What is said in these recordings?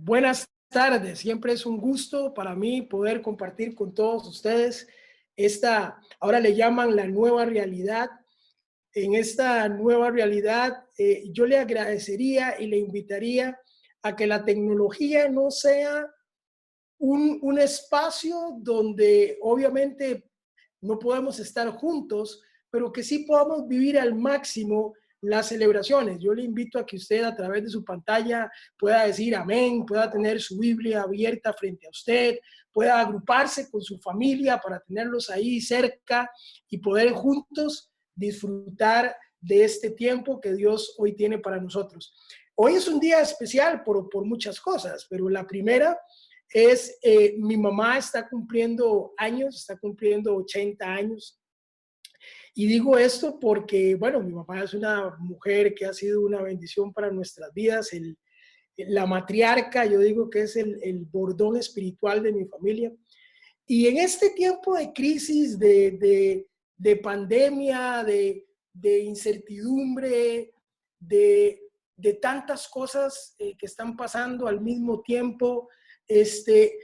Buenas tardes, siempre es un gusto para mí poder compartir con todos ustedes ahora le llaman la nueva realidad. En esta nueva realidad, yo le agradecería y le invitaría a que la tecnología no sea un espacio donde obviamente no podemos estar juntos, pero que sí podamos vivir al máximo las celebraciones. Yo le invito a que usted a través de su pantalla pueda decir amén, pueda tener su Biblia abierta frente a usted, pueda agruparse con su familia para tenerlos ahí cerca y poder juntos disfrutar de este tiempo que Dios hoy tiene para nosotros. Hoy es un día especial por muchas cosas, pero la primera es, mi mamá está cumpliendo años, está cumpliendo 80 años. Y digo esto porque, bueno, mi mamá es una mujer que ha sido una bendición para nuestras vidas, la matriarca, yo digo que es el bordón espiritual de mi familia. Y en este tiempo de crisis, de pandemia, de incertidumbre, de tantas cosas que están pasando al mismo tiempo, este,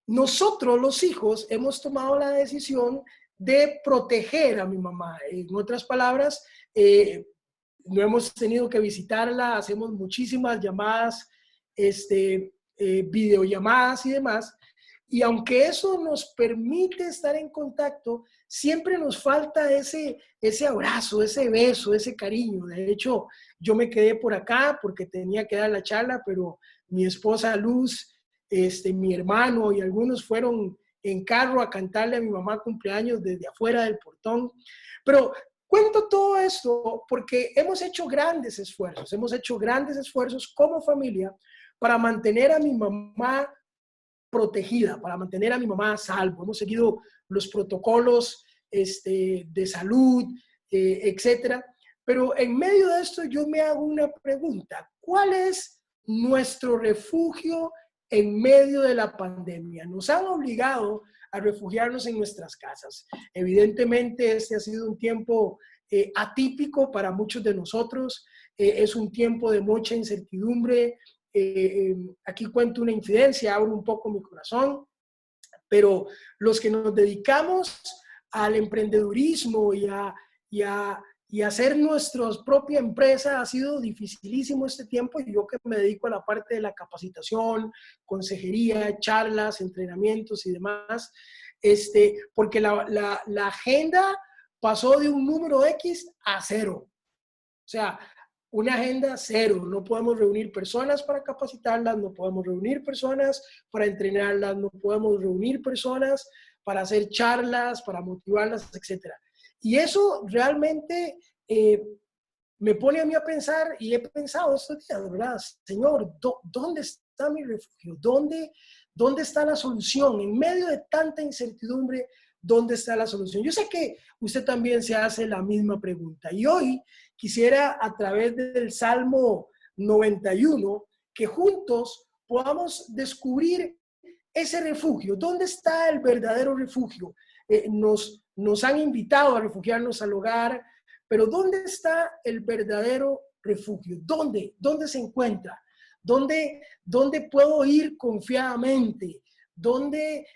nosotros los hijos hemos tomado la decisión de proteger a mi mamá. En otras palabras, no hemos tenido que visitarla, hacemos muchísimas llamadas, videollamadas y demás. Y aunque eso nos permite estar en contacto, siempre nos falta ese abrazo, ese beso, ese cariño. De hecho, yo me quedé por acá porque tenía que dar la charla, pero mi esposa Luz, mi hermano y algunos fueron en carro a cantarle a mi mamá cumpleaños desde afuera del portón. Pero cuento todo esto porque hemos hecho grandes esfuerzos como familia para mantener a mi mamá protegida, para mantener a mi mamá a salvo. Hemos seguido los protocolos de salud, etcétera. Pero en medio de esto yo me hago una pregunta. ¿Cuál es nuestro refugio en medio de la pandemia? Nos han obligado a refugiarnos en nuestras casas. Evidentemente, este ha sido un tiempo atípico para muchos de nosotros. Es un tiempo de mucha incertidumbre. Aquí cuento una infidencia, abro un poco mi corazón, pero los que nos dedicamos al emprendedurismo y a hacer nuestra propia empresa, ha sido dificilísimo este tiempo. Y yo que me dedico a la parte de la capacitación, consejería, charlas, entrenamientos y demás, porque la agenda pasó de un número X a cero. O sea, una agenda cero. No podemos reunir personas para capacitarlas, no podemos reunir personas para entrenarlas, no podemos reunir personas para hacer charlas, para motivarlas, etc. Y eso realmente me pone a mí a pensar, y he pensado estos días, ¿verdad? Señor, ¿dónde está mi refugio? ¿Dónde está la solución? En medio de tanta incertidumbre, ¿dónde está la solución? Yo sé que usted también se hace la misma pregunta. Y hoy quisiera, a través del Salmo 91, que juntos podamos descubrir ese refugio. ¿Dónde está el verdadero refugio? Nos han invitado a refugiarnos al hogar, pero ¿dónde está el verdadero refugio? ¿Dónde se encuentra? ¿Dónde puedo ir confiadamente? ¿Dónde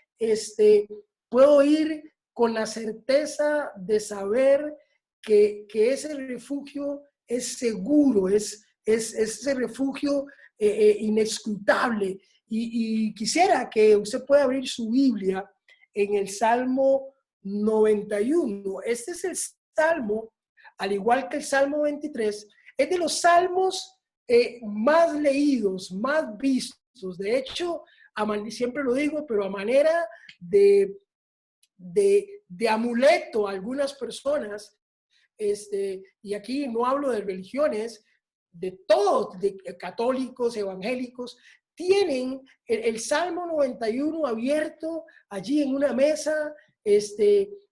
puedo ir con la certeza de saber que ese refugio es seguro, es ese refugio inescrutable? Y quisiera que usted pueda abrir su Biblia en el Salmo 91. Este es el Salmo, al igual que el Salmo 23, es de los salmos más leídos, más vistos. De hecho, siempre lo digo, pero a manera de amuleto a algunas personas, y aquí no hablo de religiones, de todos, de católicos, evangélicos, tienen el Salmo 91 abierto allí en una mesa,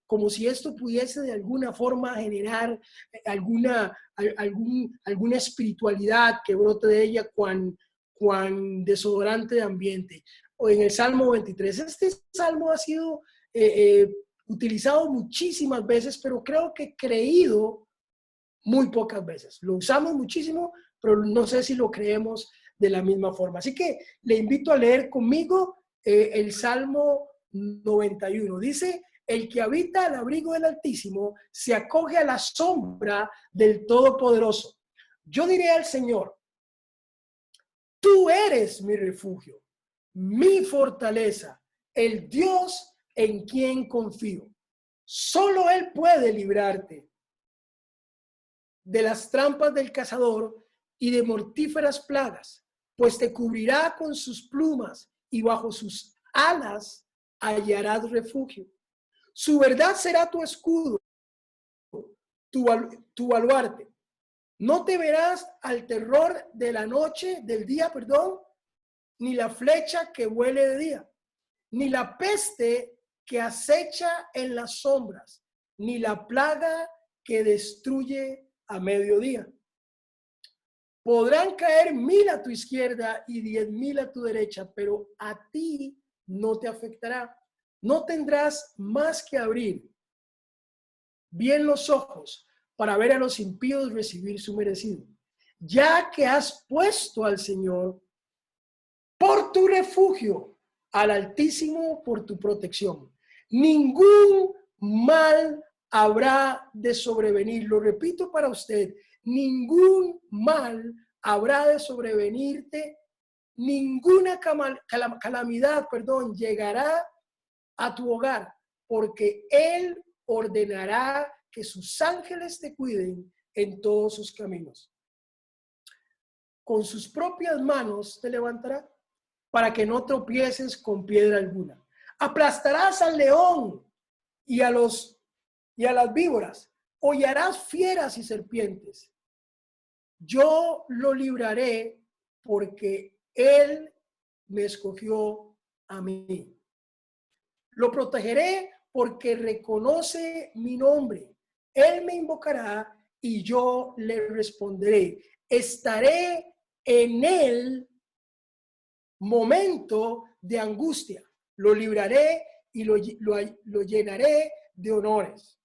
como si esto pudiese de alguna forma generar alguna espiritualidad que brote de ella cuan desodorante de ambiente. O en el Salmo 23. Este salmo ha sido utilizado muchísimas veces, pero creo que creído muy pocas veces. Lo usamos muchísimo, pero no sé si lo creemos de la misma forma. Así que le invito a leer conmigo el Salmo 91. Dice: el que habita al abrigo del Altísimo se acoge a la sombra del Todopoderoso. Yo diré al Señor: tú eres mi refugio, mi fortaleza, el Dios en quien confío. Solo Él puede librarte de las trampas del cazador y de mortíferas plagas, pues te cubrirá con sus plumas y bajo sus alas hallarás refugio. Su verdad será tu escudo, tu baluarte. No temerás al terror de la noche, del día, perdón, ni la flecha que vuele de día, ni la peste que acecha en las sombras, ni la plaga que destruye a mediodía. Podrán caer 1000 a tu izquierda y 10,000 a tu derecha, pero a ti no te afectará. No tendrás más que abrir bien los ojos para ver a los impíos recibir su merecido, ya que has puesto al Señor por tu refugio, al Altísimo por tu protección. Ningún mal habrá de sobrevenir. Lo repito para usted: ningún mal habrá de sobrevenirte, ninguna calamidad, llegará a tu hogar, porque Él ordenará que sus ángeles te cuiden en todos sus caminos. Con sus propias manos te levantará para que no tropieces con piedra alguna. Aplastarás al león y a las víboras, hollarás fieras y serpientes. Yo lo libraré porque Él me escogió a mí. Lo protegeré porque reconoce mi nombre. Él me invocará y yo le responderé. Estaré en el momento de angustia. Lo libraré y lo llenaré de honores.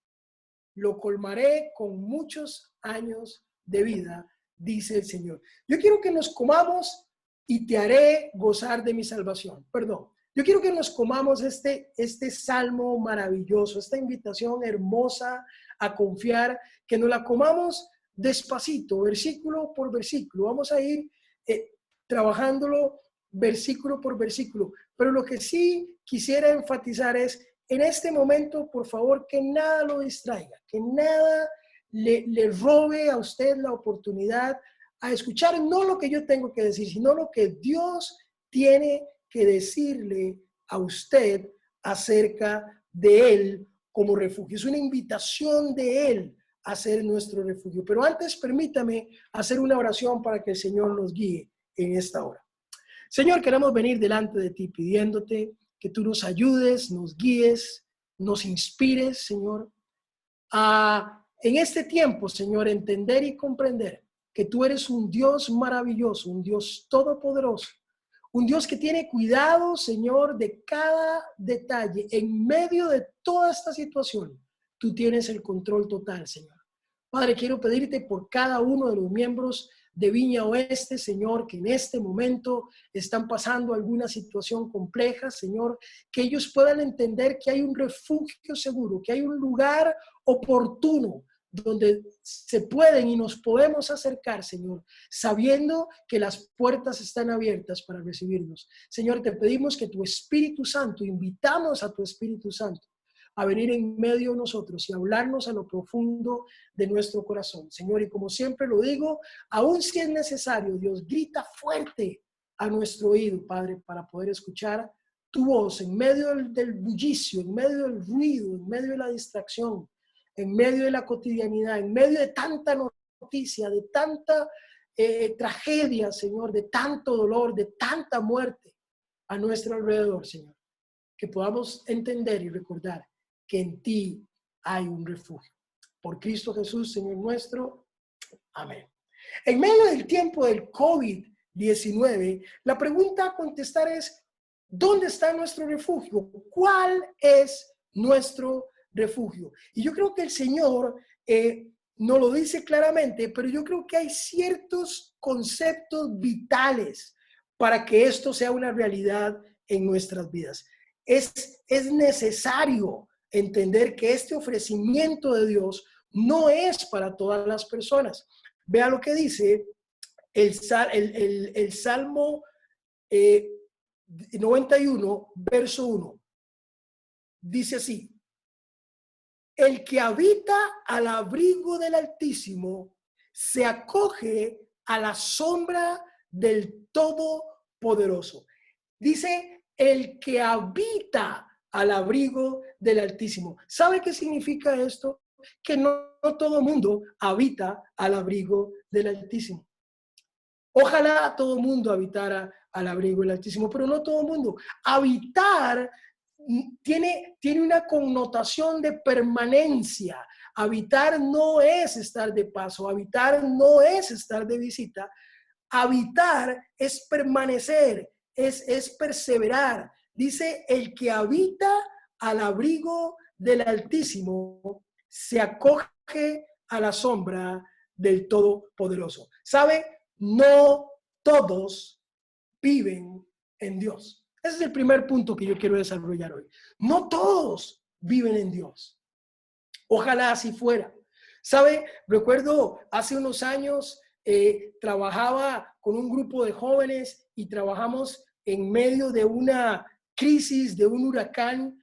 Lo colmaré con muchos años de vida, dice el Señor. Yo quiero que nos comamos y te haré gozar de mi salvación. Perdón. Yo quiero que nos comamos este salmo maravilloso, esta invitación hermosa a confiar, que nos la comamos despacito, versículo por versículo. Vamos a ir trabajándolo versículo por versículo. Pero lo que sí quisiera enfatizar es, en este momento, por favor, que nada lo distraiga, que nada le robe a usted la oportunidad a escuchar no lo que yo tengo que decir, sino lo que Dios tiene que decirle a usted acerca de Él como refugio. Es una invitación de Él a ser nuestro refugio. Pero antes, permítame hacer una oración para que el Señor nos guíe en esta hora. Señor, queremos venir delante de ti pidiéndote que tú nos ayudes, nos guíes, nos inspires, Señor, a en este tiempo, Señor, entender y comprender que tú eres un Dios maravilloso, un Dios todopoderoso, un Dios que tiene cuidado, Señor, de cada detalle. En medio de toda esta situación, tú tienes el control total, Señor. Padre, quiero pedirte por cada uno de los miembros de Viña Oeste, Señor, que en este momento están pasando alguna situación compleja, Señor, que ellos puedan entender que hay un refugio seguro, que hay un lugar oportuno donde se pueden y nos podemos acercar, Señor, sabiendo que las puertas están abiertas para recibirnos. Señor, te pedimos que tu Espíritu Santo, invitamos a tu Espíritu Santo a venir en medio de nosotros y hablarnos a lo profundo de nuestro corazón. Señor, y como siempre lo digo, aun si es necesario, Dios, grita fuerte a nuestro oído, Padre, para poder escuchar tu voz en medio del bullicio, en medio del ruido, en medio de la distracción, en medio de la cotidianidad, en medio de tanta noticia, de tanta tragedia, Señor, de tanto dolor, de tanta muerte a nuestro alrededor, Señor. Que podamos entender y recordar que en ti hay un refugio. Por Cristo Jesús, Señor nuestro. Amén. En medio del tiempo del COVID-19, la pregunta a contestar es, ¿dónde está nuestro refugio? ¿Cuál es nuestro refugio? Y yo creo que el Señor no lo dice claramente, pero yo creo que hay ciertos conceptos vitales para que esto sea una realidad en nuestras vidas. Es necesario entender que este ofrecimiento de Dios no es para todas las personas. Vea lo que dice el Salmo 91, verso 1. Dice así: el que habita al abrigo del Altísimo se acoge a la sombra del Todopoderoso. Dice, el que habita al abrigo del Altísimo. ¿Sabe qué significa esto? Que no todo mundo habita al abrigo del Altísimo. Ojalá todo el mundo habitara al abrigo del Altísimo, pero no todo el mundo. Habitar tiene una connotación de permanencia. Habitar no es estar de paso, habitar no es estar de visita. Habitar es permanecer, es perseverar. Dice, el que habita al abrigo del Altísimo se acoge a la sombra del Todopoderoso. ¿Sabe? No todos viven en Dios. Ese es el primer punto que yo quiero desarrollar hoy. No todos viven en Dios. Ojalá así fuera. ¿Sabe? Recuerdo hace unos años trabajaba con un grupo de jóvenes y trabajamos en medio de una crisis, de un huracán.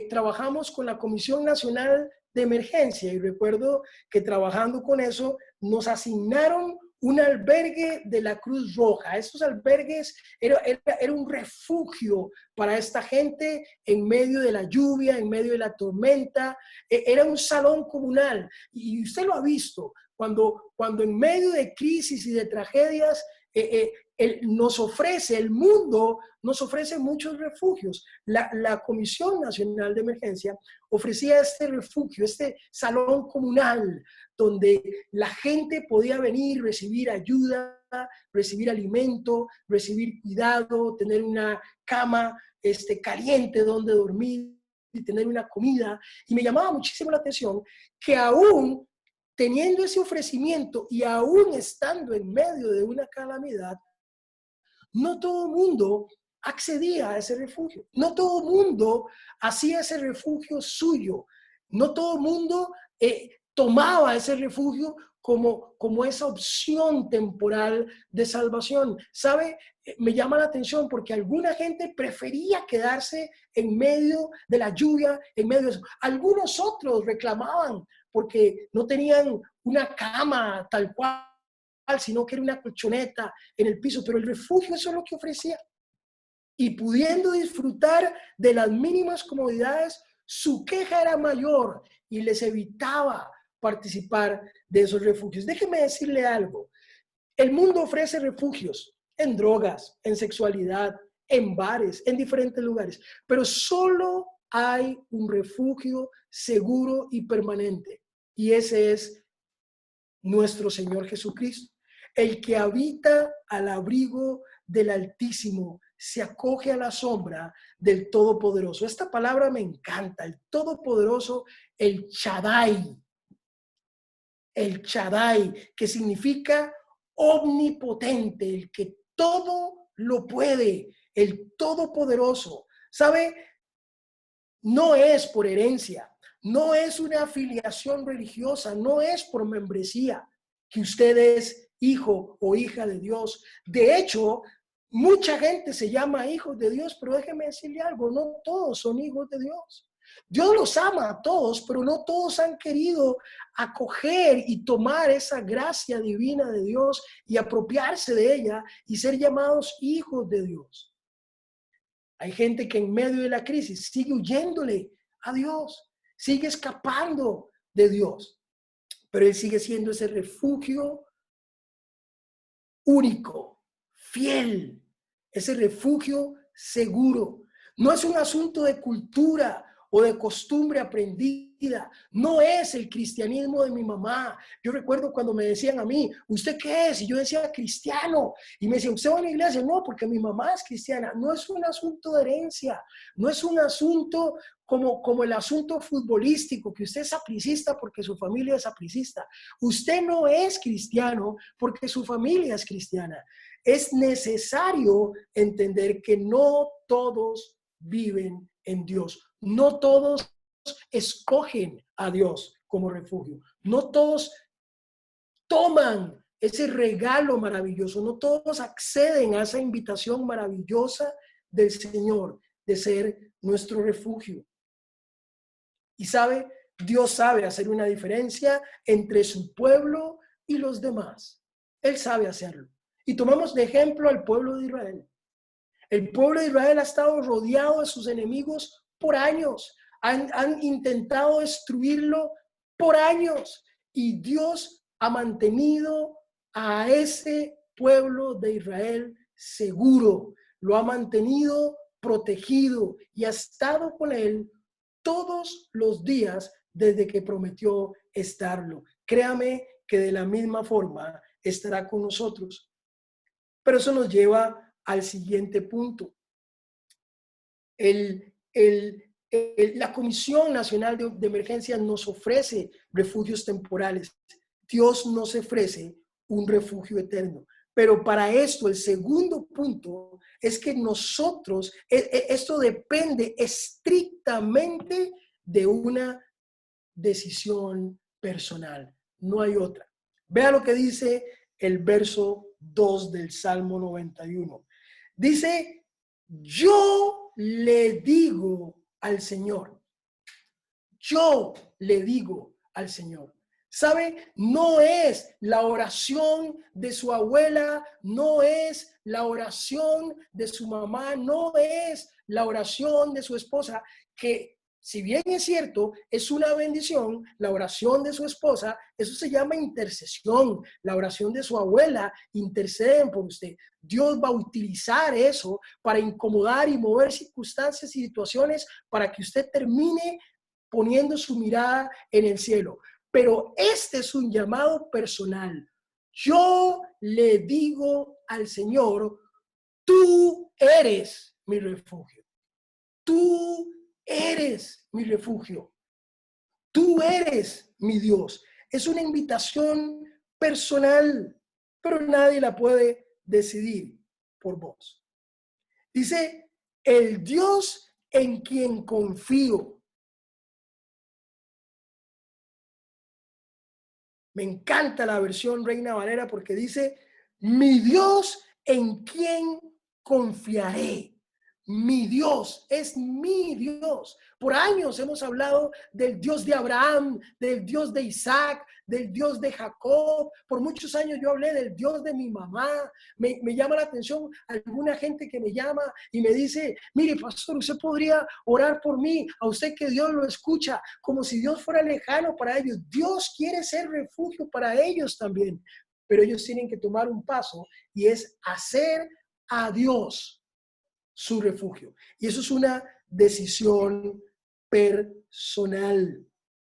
Trabajamos con la Comisión Nacional de Emergencia y recuerdo que trabajando con eso nos asignaron un albergue de la Cruz Roja. Estos albergues era un refugio para esta gente en medio de la lluvia, en medio de la tormenta. Era un salón comunal y usted lo ha visto. Cuando en medio de crisis y de tragedias el mundo nos ofrece muchos refugios. La Comisión Nacional de Emergencia ofrecía este refugio, este salón comunal, donde la gente podía venir, recibir ayuda, recibir alimento, recibir cuidado, tener una cama caliente donde dormir y tener una comida. Y me llamaba muchísimo la atención que aún teniendo ese ofrecimiento y aún estando en medio de una calamidad, no todo el mundo accedía a ese refugio. No todo el mundo hacía ese refugio suyo. No todo el mundo tomaba ese refugio como esa opción temporal de salvación. ¿Sabe? Me llama la atención porque alguna gente prefería quedarse en medio de la lluvia, en medio de eso. Algunos otros reclamaban porque no tenían una cama tal cual, sino que era una colchoneta en el piso, pero el refugio eso es lo que ofrecía. Y pudiendo disfrutar de las mínimas comodidades, su queja era mayor y les evitaba participar de esos refugios. Déjeme decirle algo, el mundo ofrece refugios en drogas, en sexualidad, en bares, en diferentes lugares, pero solo hay un refugio seguro y permanente, y ese es nuestro Señor Jesucristo. El que habita al abrigo del Altísimo se acoge a la sombra del Todopoderoso. Esta palabra me encanta, el Todopoderoso, el Shaddai, que significa omnipotente, el que todo lo puede, el Todopoderoso. ¿Sabe? No es por herencia, no es una afiliación religiosa, no es por membresía que usted es hijo o hija de Dios. De hecho, mucha gente se llama hijos de Dios, pero déjeme decirle algo, no todos son hijos de Dios. Dios los ama a todos, pero no todos han querido acoger y tomar esa gracia divina de Dios y apropiarse de ella y ser llamados hijos de Dios. Hay gente que en medio de la crisis sigue huyéndole a Dios, sigue escapando de Dios, pero Él sigue siendo ese refugio único, fiel, ese refugio seguro. No es un asunto de cultura o de costumbre aprendida. No es el cristianismo de mi mamá. Yo recuerdo cuando me decían a mí, ¿usted qué es? Y yo decía cristiano. Y me decían, ¿usted va a la iglesia? No, porque mi mamá es cristiana. No es un asunto de herencia. No es un asunto como el asunto futbolístico, que usted es sapricista porque su familia es sapricista. Usted no es cristiano porque su familia es cristiana. Es necesario entender que no todos viven en Dios. No todos escogen a Dios como refugio. No todos toman ese regalo maravilloso. No todos acceden a esa invitación maravillosa del Señor de ser nuestro refugio. Y Dios sabe hacer una diferencia entre su pueblo y los demás. Él sabe hacerlo. Y tomamos de ejemplo al pueblo de Israel. El pueblo de Israel ha estado rodeado de sus enemigos por años. Han intentado destruirlo por años. Y Dios ha mantenido a ese pueblo de Israel seguro. Lo ha mantenido protegido y ha estado con él todos los días desde que prometió estarlo. Créame que de la misma forma estará con nosotros. Pero eso nos lleva al siguiente punto. La Comisión Nacional de Emergencias nos ofrece refugios temporales. Dios nos ofrece un refugio eterno. Pero para esto, el segundo punto es que nosotros, esto depende estrictamente de una decisión personal. No hay otra. Vea lo que dice el verso 2 del Salmo 91. Dice, yo le digo al Señor. Yo le digo al Señor. ¿Sabe? No es la oración de su abuela, no es la oración de su mamá, no es la oración de su esposa, que si bien es cierto, es una bendición, la oración de su esposa, eso se llama intercesión. La oración de su abuela, interceden por usted. Dios va a utilizar eso para incomodar y mover circunstancias y situaciones para que usted termine poniendo su mirada en el cielo. Pero este es un llamado personal. Yo le digo al Señor, tú eres mi refugio. Tú eres mi refugio. Tú eres mi Dios. Es una invitación personal, pero nadie la puede decidir por vos. Dice, el Dios en quien confío. Me encanta la versión Reina Valera porque dice, mi Dios en quien confiaré. Mi Dios es mi Dios. Por años hemos hablado del Dios de Abraham, del Dios de Isaac, del Dios de Jacob. Por muchos años yo hablé del Dios de mi mamá. Me llama la atención alguna gente que me llama y me dice, mire, pastor, usted podría orar por mí, a usted que Dios lo escucha, como si Dios fuera lejano para ellos. Dios quiere ser refugio para ellos también, pero ellos tienen que tomar un paso y es hacer a Dios su refugio. Y eso es una decisión personal.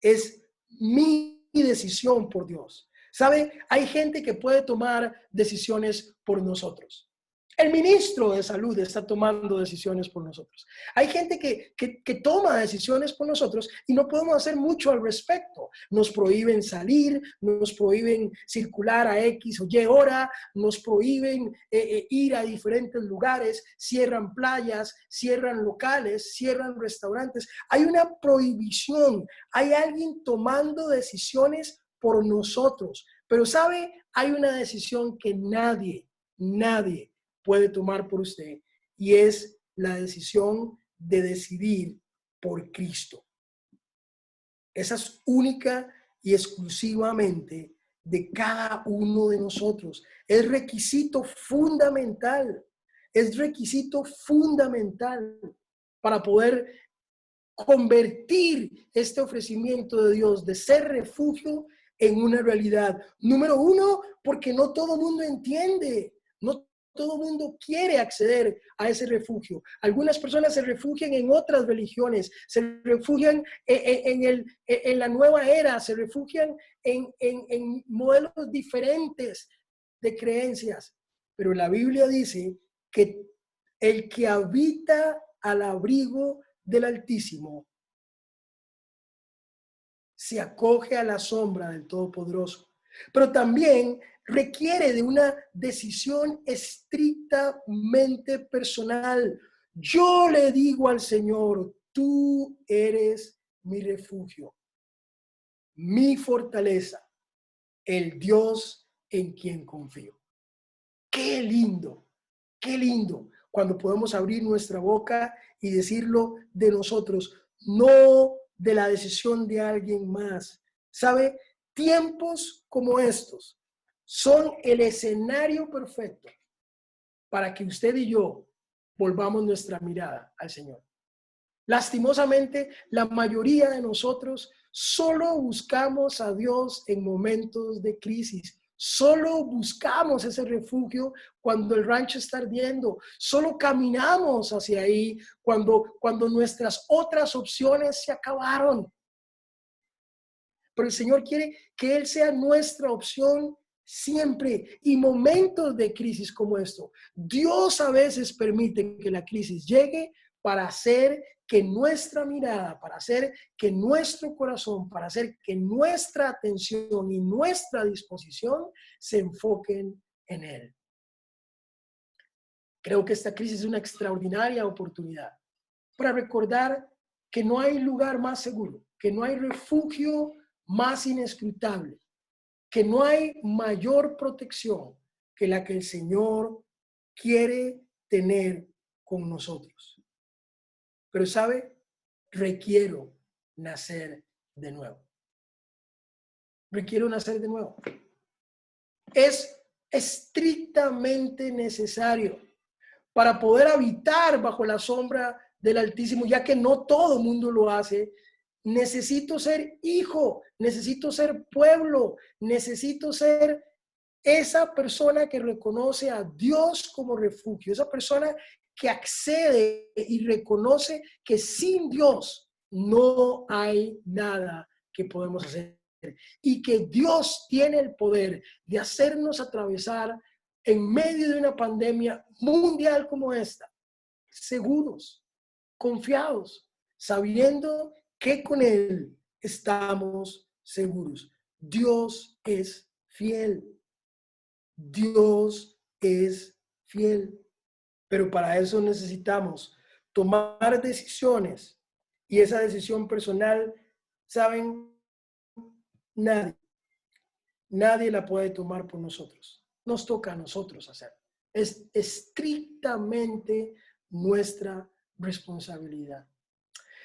Es mi decisión por Dios. ¿Sabe? Hay gente que puede tomar decisiones por nosotros. El ministro de Salud está tomando decisiones por nosotros. Hay gente que toma decisiones por nosotros y no podemos hacer mucho al respecto. Nos prohíben salir, nos prohíben circular a X o Y hora, nos prohíben ir a diferentes lugares, cierran playas, cierran locales, cierran restaurantes. Hay una prohibición, hay alguien tomando decisiones por nosotros. Pero ¿sabe? Hay una decisión que nadie puede tomar por usted y es la decisión de decidir por Cristo. Esa es única y exclusivamente de cada uno de nosotros. Es requisito fundamental. Es requisito fundamental para poder convertir este ofrecimiento de Dios de ser refugio en una realidad. Número uno, porque no todo el mundo entiende. No todo el mundo quiere acceder a ese refugio. Algunas personas se refugian en otras religiones, se refugian en la nueva era, se refugian en modelos diferentes de creencias. Pero la Biblia dice que el que habita al abrigo del Altísimo se acoge a la sombra del Todopoderoso. Pero también requiere de una decisión estrictamente personal. Yo le digo al Señor, tú eres mi refugio, mi fortaleza, el Dios en quien confío. Qué lindo cuando podemos abrir nuestra boca y decirlo de nosotros, no de la decisión de alguien más. ¿Sabe? Tiempos como estos son el escenario perfecto para que usted y yo volvamos nuestra mirada al Señor. Lastimosamente, la mayoría de nosotros solo buscamos a Dios en momentos de crisis. Solo buscamos ese refugio cuando el rancho está ardiendo. Solo caminamos hacia ahí cuando nuestras otras opciones se acabaron. Pero el Señor quiere que Él sea nuestra opción siempre. Y momentos de crisis como esto, Dios a veces permite que la crisis llegue para hacer que nuestra mirada, para hacer que nuestro corazón, para hacer que nuestra atención y nuestra disposición se enfoquen en Él. Creo que esta crisis es una extraordinaria oportunidad para recordar que no hay lugar más seguro, que no hay refugio más inescrutable, que no hay mayor protección que la que el Señor quiere tener con nosotros. Pero ¿sabe? Requiero nacer de nuevo. Requiero nacer de nuevo. Es estrictamente necesario para poder habitar bajo la sombra del Altísimo, ya que no todo el mundo lo hace. Necesito ser hijo, necesito ser pueblo, necesito ser esa persona que reconoce a Dios como refugio, esa persona que accede y reconoce que sin Dios no hay nada que podemos hacer y que Dios tiene el poder de hacernos atravesar en medio de una pandemia mundial como esta, seguros, confiados, sabiendo que con Él estamos seguros. Dios es fiel. Dios es fiel. Pero para eso necesitamos tomar decisiones. Y esa decisión personal, ¿saben? Nadie la puede tomar por nosotros. Nos toca a nosotros hacerlo. Es estrictamente nuestra responsabilidad.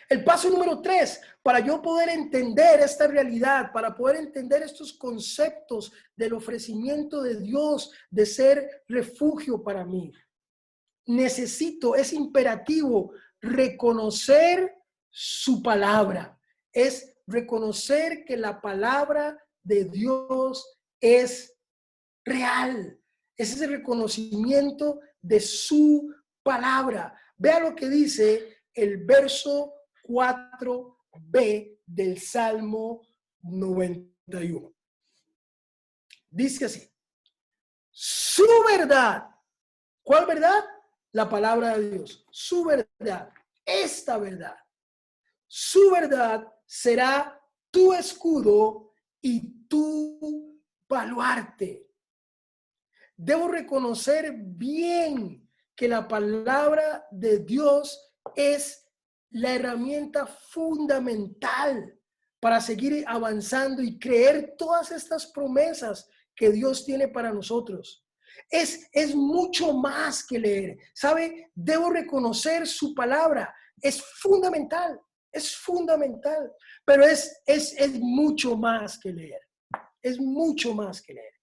El paso número 3, para yo poder entender esta realidad, para poder entender estos conceptos del ofrecimiento de Dios, de ser refugio para mí, es imperativo reconocer su palabra. Es reconocer que la palabra de Dios es real. Es ese reconocimiento de su palabra. Vea lo que dice el verso 4b del Salmo 91. Dice así: su verdad. ¿Cuál verdad? La palabra de Dios. Su verdad. Esta verdad. Su verdad será tu escudo y tu baluarte. Debo reconocer bien que la palabra de Dios es la herramienta fundamental para seguir avanzando y creer todas estas promesas que Dios tiene para nosotros. Es mucho más que leer. ¿Sabe? Debo reconocer su palabra. Es fundamental, pero es mucho más que leer. Es mucho más que leer.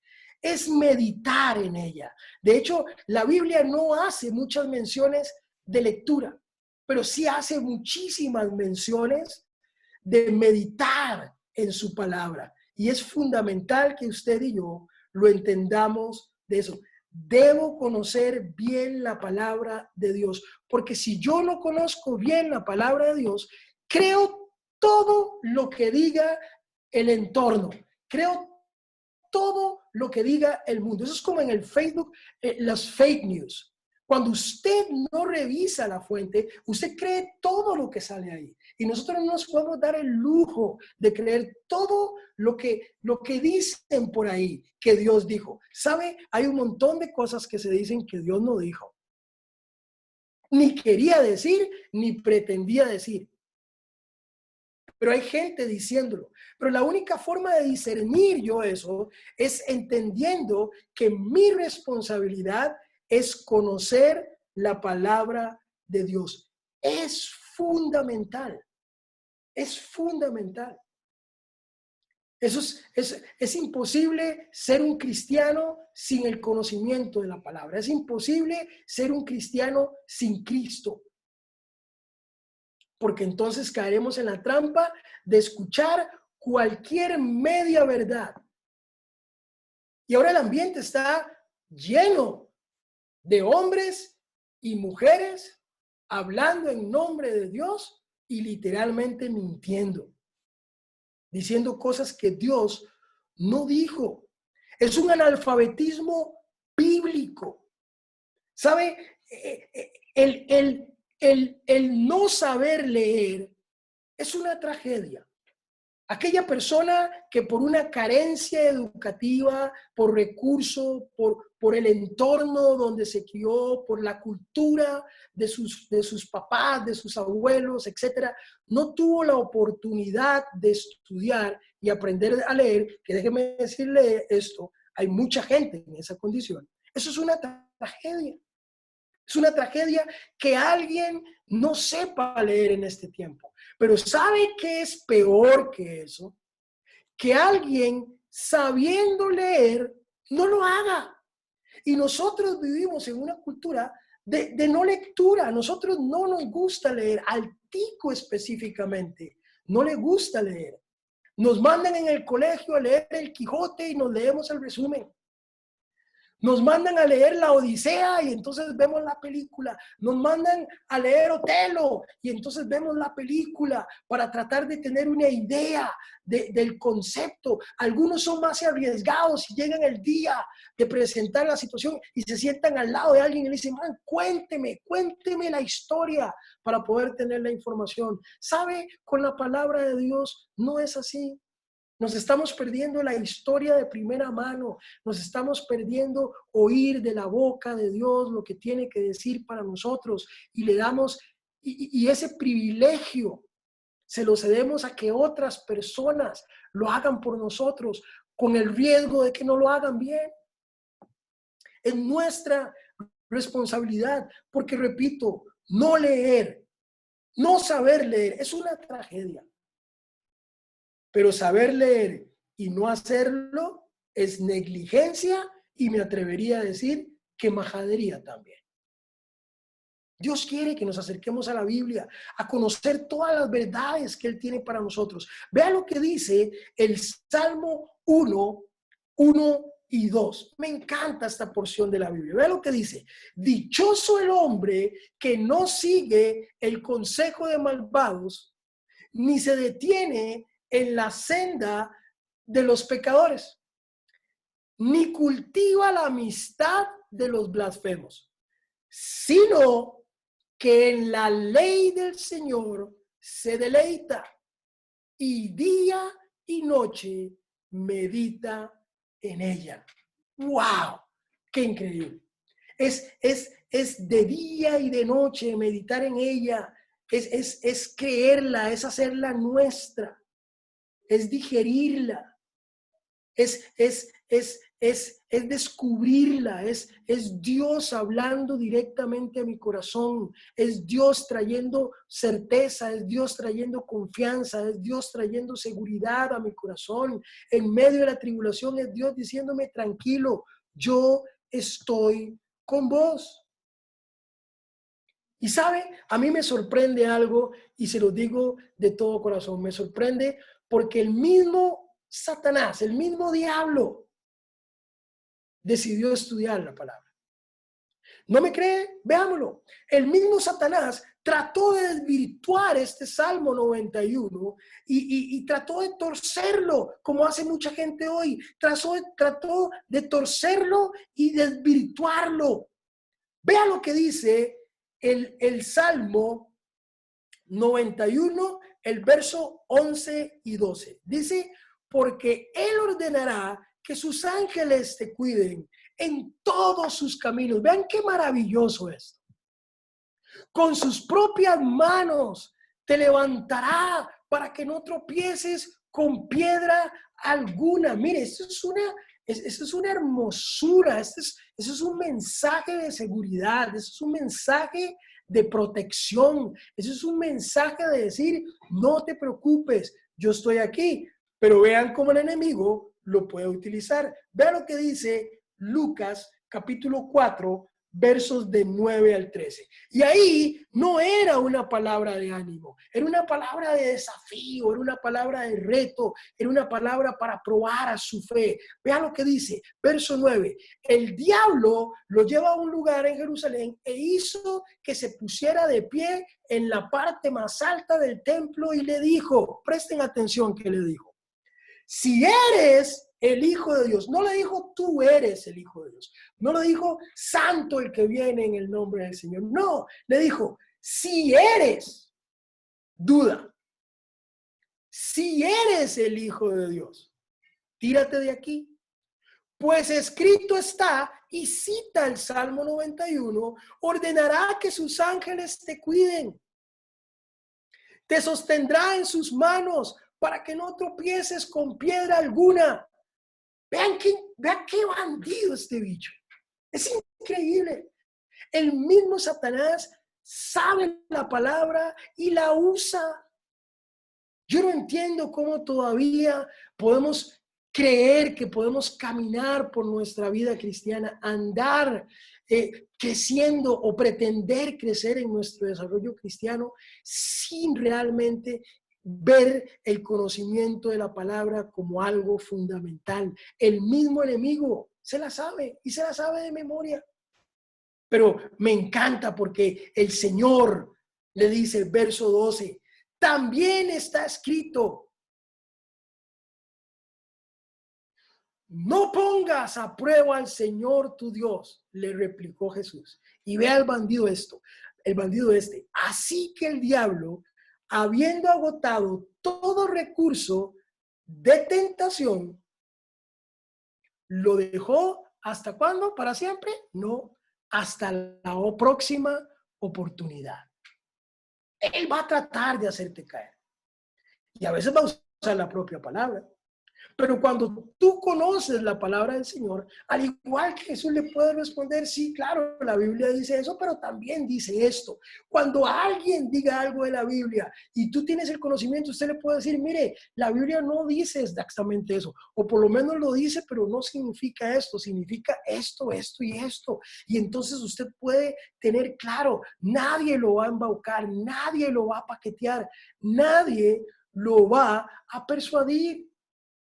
Es meditar en ella. De hecho, la Biblia no hace muchas menciones de lectura, pero sí hace muchísimas menciones de meditar en su palabra. Y es fundamental que usted y yo lo entendamos de eso. debo conocer bien la palabra de Dios, porque si yo no conozco bien la palabra de Dios, creo todo lo que diga el entorno, creo todo lo que diga el mundo. Eso es como en el Facebook, las fake news. Cuando usted no revisa la fuente, usted cree todo lo que sale ahí. Y nosotros no nos podemos dar el lujo de creer todo lo que dicen por ahí que Dios dijo. ¿Sabe? Hay un montón de cosas que se dicen que Dios no dijo. Ni quería decir, ni pretendía decir. Pero hay gente diciéndolo. Pero la única forma de discernir yo eso es entendiendo que mi responsabilidad es conocer la palabra de Dios. Es fundamental. Es fundamental. Eso es imposible ser un cristiano sin el conocimiento de la palabra. Es imposible ser un cristiano sin Cristo. Porque entonces caeremos en la trampa de escuchar cualquier media verdad. Y ahora el ambiente está lleno de hombres y mujeres hablando en nombre de Dios y literalmente mintiendo, diciendo cosas que Dios no dijo. Es un analfabetismo bíblico. ¿Sabe? El no saber leer es una tragedia. Aquella persona que por una carencia educativa, por recurso, por el entorno donde se crió, por la cultura de sus papás, de sus abuelos, etcétera, no tuvo la oportunidad de estudiar y aprender a leer, que déjeme decirle esto, hay mucha gente en esa condición. Eso es una tragedia. Es una tragedia que alguien no sepa leer en este tiempo. Pero ¿sabe qué es peor que eso? Que alguien sabiendo leer no lo haga. Y nosotros vivimos en una cultura de no lectura. A nosotros no nos gusta leer. Al tico específicamente no le gusta leer. Nos mandan en el colegio a leer el Quijote y nos leemos el resumen. Nos mandan a leer la Odisea y entonces vemos la película. Nos mandan a leer Otelo y entonces vemos la película para tratar de tener una idea del concepto. Algunos son más arriesgados y llegan el día de presentar la situación y se sientan al lado de alguien y le dicen, man, cuénteme la historia para poder tener la información. ¿Sabe? Con la palabra de Dios no es así. Nos estamos perdiendo la historia de primera mano. Nos estamos perdiendo oír de la boca de Dios lo que tiene que decir para nosotros. Y le damos, y ese privilegio se lo cedemos a que otras personas lo hagan por nosotros, con el riesgo de que no lo hagan bien. Es nuestra responsabilidad, porque repito, no leer, no saber leer, es una tragedia. Pero saber leer y no hacerlo es negligencia y me atrevería a decir que majadería también. Dios quiere que nos acerquemos a la Biblia, a conocer todas las verdades que Él tiene para nosotros. Vea lo que dice el Salmo 1, 1 y 2. Me encanta esta porción de la Biblia. Vea lo que dice. Dichoso el hombre que no sigue el consejo de malvados, ni se detiene en la senda de los pecadores, ni cultiva la amistad de los blasfemos, sino que en la ley del Señor se deleita y día y noche medita en ella. ¡Wow! ¡Qué increíble! Es de día y de noche meditar en ella, es creerla, es hacerla nuestra, es digerirla, es descubrirla, es Dios hablando directamente a mi corazón, es Dios trayendo certeza, es Dios trayendo confianza, es Dios trayendo seguridad a mi corazón. En medio de la tribulación es Dios diciéndome, tranquilo, yo estoy con vos. Y sabe, a mí me sorprende algo y se lo digo de todo corazón, me sorprende porque el mismo Satanás, el mismo diablo decidió estudiar la palabra. ¿No me cree? Veámoslo. El mismo Satanás trató de desvirtuar este Salmo 91 y trató de torcerlo, como hace mucha gente hoy. Trató de torcerlo y desvirtuarlo. Vea lo que dice el Salmo 91, el verso 11 y 12. Dice, porque Él ordenará que sus ángeles te cuiden en todos sus caminos. Vean qué maravilloso es. Con sus propias manos te levantará para que no tropieces con piedra alguna. Mire, esto es una hermosura, eso es un mensaje de seguridad, eso es un mensaje de protección, eso es un mensaje de decir, no te preocupes, yo estoy aquí. Pero vean cómo el enemigo lo puede utilizar. Vean lo que dice Lucas capítulo 4, versos de 9 al 13. Y ahí no era una palabra de ánimo, era una palabra de desafío, era una palabra de reto, era una palabra para probar a su fe. Vean lo que dice, verso 9. El diablo lo lleva a un lugar en Jerusalén e hizo que se pusiera de pie en la parte más alta del templo y le dijo, presten atención que le dijo, si eres el Hijo de Dios, no le dijo tú eres el Hijo de Dios, no le dijo santo el que viene en el nombre del Señor, no, le dijo, si eres, duda, si eres el Hijo de Dios, tírate de aquí, pues escrito está, y cita el Salmo 91, ordenará que sus ángeles te cuiden, te sostendrá en sus manos para que no tropieces con piedra alguna. Vean qué bandido este bicho. Es increíble. El mismo Satanás sabe la palabra y la usa. Yo no entiendo cómo todavía podemos creer que podemos caminar por nuestra vida cristiana, andar creciendo o pretender crecer en nuestro desarrollo cristiano sin realmente ver el conocimiento de la palabra como algo fundamental. El mismo enemigo se la sabe y se la sabe de memoria. Pero me encanta porque el Señor le dice, verso 12, también está escrito, no pongas a prueba al Señor tu Dios, le replicó Jesús. Y ve al bandido esto, el bandido este. Así que el diablo, habiendo agotado todo recurso de tentación, lo dejó ¿hasta cuándo? ¿Para siempre? No, hasta la próxima oportunidad. Él va a tratar de hacerte caer. Y a veces va a usar la propia palabra. Pero cuando tú conoces la palabra del Señor, al igual que Jesús le puede responder, sí, claro, la Biblia dice eso, pero también dice esto. Cuando alguien diga algo de la Biblia y tú tienes el conocimiento, usted le puede decir, mire, la Biblia no dice exactamente eso, o por lo menos lo dice, pero no significa esto, significa esto, esto y esto. Y entonces usted puede tener claro, nadie lo va a embaucar, nadie lo va a paquetear, nadie lo va a persuadir,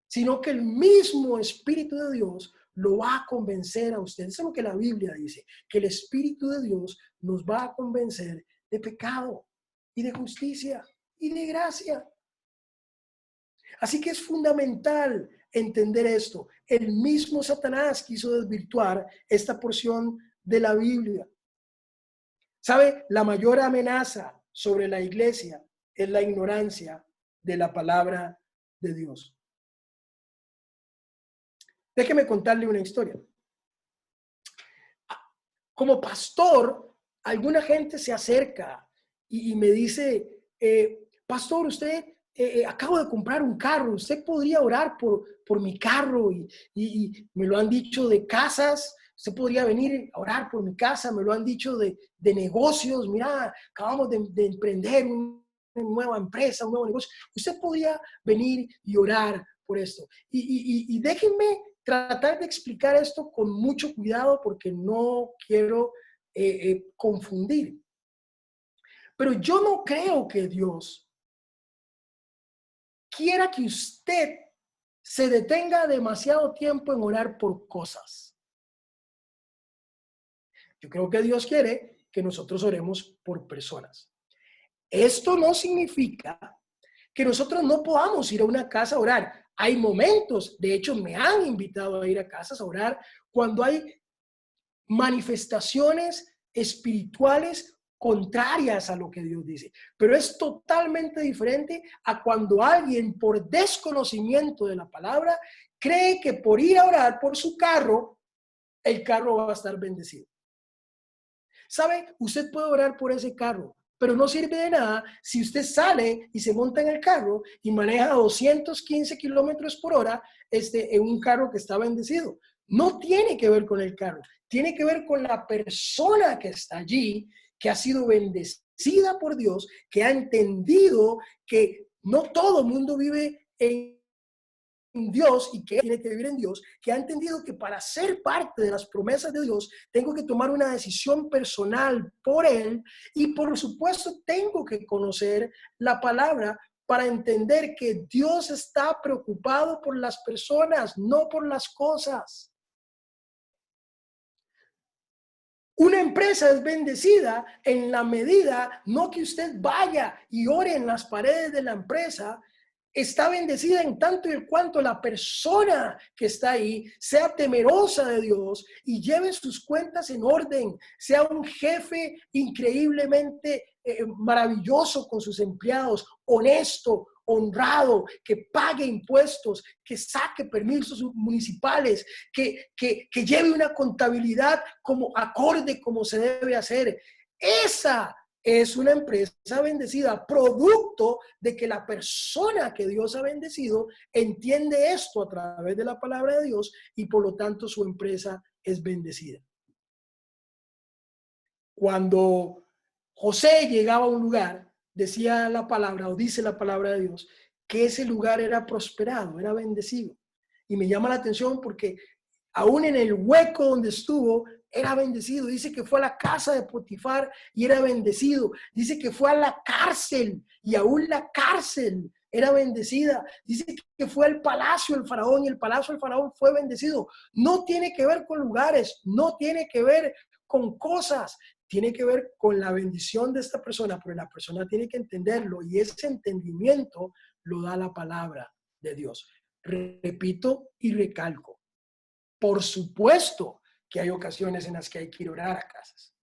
sino que el mismo Espíritu de Dios lo va a convencer a usted. Eso es lo que la Biblia dice, que el Espíritu de Dios nos va a convencer de pecado y de justicia y de gracia. Así que es fundamental entender esto. El mismo Satanás quiso desvirtuar esta porción de la Biblia. ¿Sabe? La mayor amenaza sobre la iglesia es la ignorancia de la palabra de Dios. Déjeme contarle una historia. Como pastor, alguna gente se acerca y me dice, pastor, usted acabo de comprar un carro, usted podría orar por mi carro y me lo han dicho de casas, usted podría venir a orar por mi casa, me lo han dicho de negocios, mira, acabamos de emprender una nueva empresa, un nuevo negocio, usted podría venir y orar por esto. Y déjenme tratar de explicar esto con mucho cuidado porque no quiero confundir. Pero yo no creo que Dios quiera que usted se detenga demasiado tiempo en orar por cosas. Yo creo que Dios quiere que nosotros oremos por personas. Esto no significa que nosotros no podamos ir a una casa a orar. Hay momentos, de hecho me han invitado a ir a casas a orar cuando hay manifestaciones espirituales contrarias a lo que Dios dice. Pero es totalmente diferente a cuando alguien por desconocimiento de la palabra cree que por ir a orar por su carro, el carro va a estar bendecido. ¿Sabe? Usted puede orar por ese carro, pero no sirve de nada si usted sale y se monta en el carro y maneja 215 kilómetros por hora en un carro que está bendecido. No tiene que ver con el carro, tiene que ver con la persona que está allí, que ha sido bendecida por Dios, que ha entendido que no todo el mundo vive en Dios y que tiene que vivir en Dios, que ha entendido que para ser parte de las promesas de Dios tengo que tomar una decisión personal por Él y por supuesto tengo que conocer la palabra para entender que Dios está preocupado por las personas, no por las cosas. Una empresa es bendecida en la medida, no que usted vaya y ore en las paredes de la empresa, está bendecida en tanto y en cuanto la persona que está ahí sea temerosa de Dios y lleve sus cuentas en orden, sea un jefe increíblemente maravilloso con sus empleados, honesto, honrado, que pague impuestos, que saque permisos municipales, que lleve una contabilidad como acorde como se debe hacer. Esa es una empresa bendecida, producto de que la persona que Dios ha bendecido entiende esto a través de la palabra de Dios y por lo tanto su empresa es bendecida. Cuando José llegaba a un lugar, decía la palabra o dice la palabra de Dios, que ese lugar era prosperado, era bendecido. Y me llama la atención porque aún en el hueco donde estuvo, era bendecido. Dice que fue a la casa de Potifar y era bendecido. Dice que fue a la cárcel y aún la cárcel era bendecida. Dice que fue al palacio del faraón y el palacio del faraón fue bendecido. No tiene que ver con lugares, no tiene que ver con cosas, tiene que ver con la bendición de esta persona, pero la persona tiene que entenderlo y ese entendimiento lo da la palabra de Dios. Repito y recalco. Por supuesto que hay ocasiones en las que hay que ir a orar a casas.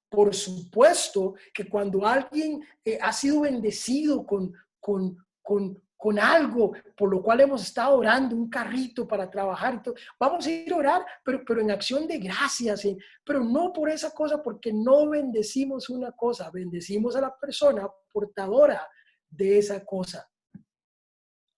Por supuesto que cuando alguien ha sido bendecido con algo por lo cual hemos estado orando, un carrito para trabajar, y todo, vamos a ir a orar, pero en acción de gracias, pero no por esa cosa, porque no bendecimos una cosa, bendecimos a la persona portadora de esa cosa.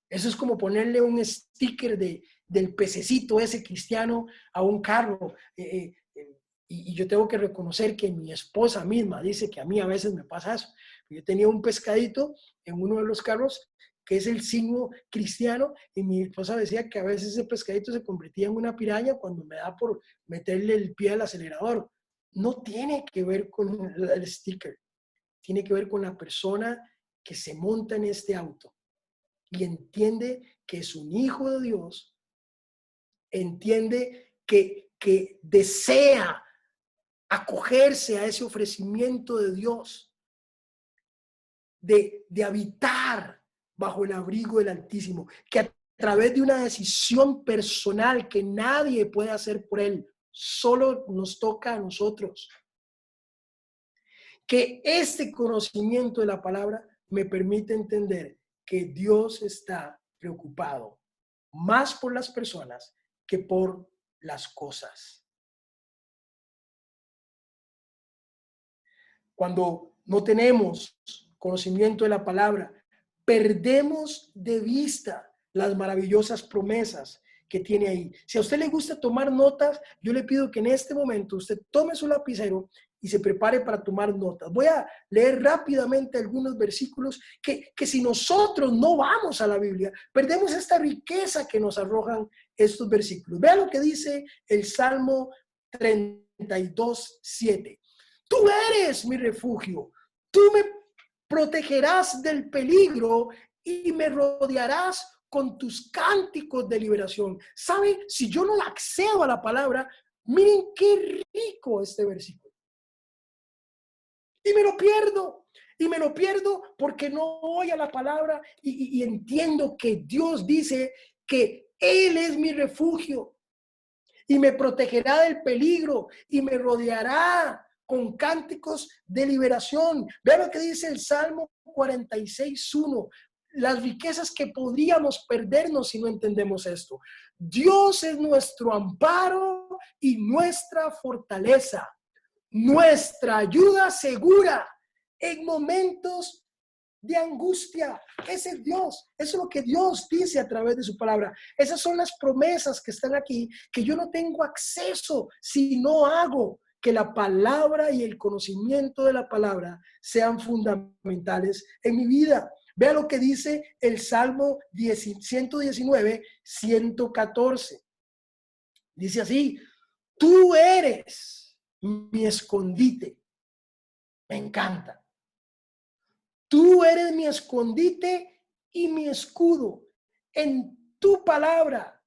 Eso es como ponerle un sticker del pececito ese cristiano a un carro. Y yo tengo que reconocer que mi esposa misma dice que a mí a veces me pasa eso. Yo tenía un pescadito en uno de los carros que es el signo cristiano y mi esposa decía que a veces ese pescadito se convertía en una piraña cuando me da por meterle el pie al acelerador. No tiene que ver con el sticker, tiene que ver con la persona que se monta en este auto y entiende que es un hijo de Dios, entiende que desea acogerse a ese ofrecimiento de Dios, de habitar bajo el abrigo del Altísimo, que a través de una decisión personal que nadie puede hacer por él, solo nos toca a nosotros. Que este conocimiento de la palabra me permite entender que Dios está preocupado más por las personas que por las cosas. Cuando no tenemos conocimiento de la palabra, perdemos de vista las maravillosas promesas que tiene ahí. Si a usted le gusta tomar notas, yo le pido que en este momento usted tome su lapicero y se prepare para tomar notas. Voy a leer rápidamente algunos versículos que si nosotros no vamos a la Biblia, perdemos esta riqueza que nos arrojan estos versículos. Vea lo que dice el Salmo 32:7. Tú eres mi refugio, tú me protegerás del peligro y me rodearás con tus cánticos de liberación. ¿Sabe? Si yo no accedo a la palabra, Miren qué rico este versículo. Y me lo pierdo. Y me lo pierdo porque no voy a la palabra y entiendo que Dios dice que Él es mi refugio y me protegerá del peligro y me rodeará con cánticos de liberación. Vean lo que dice el Salmo 46:1. Las riquezas que podríamos perdernos si no entendemos esto. Dios es nuestro amparo y nuestra fortaleza, nuestra ayuda segura en momentos de angustia. Ese es Dios. Eso es lo que Dios dice a través de su palabra. Esas son las promesas que están aquí, que yo no tengo acceso si no hago que la palabra y el conocimiento de la palabra sean fundamentales en mi vida. Vea lo que dice el Salmo 119, 114. Dice así: tú eres mi escondite. Me encanta. Tú eres mi escondite y mi escudo. En tu palabra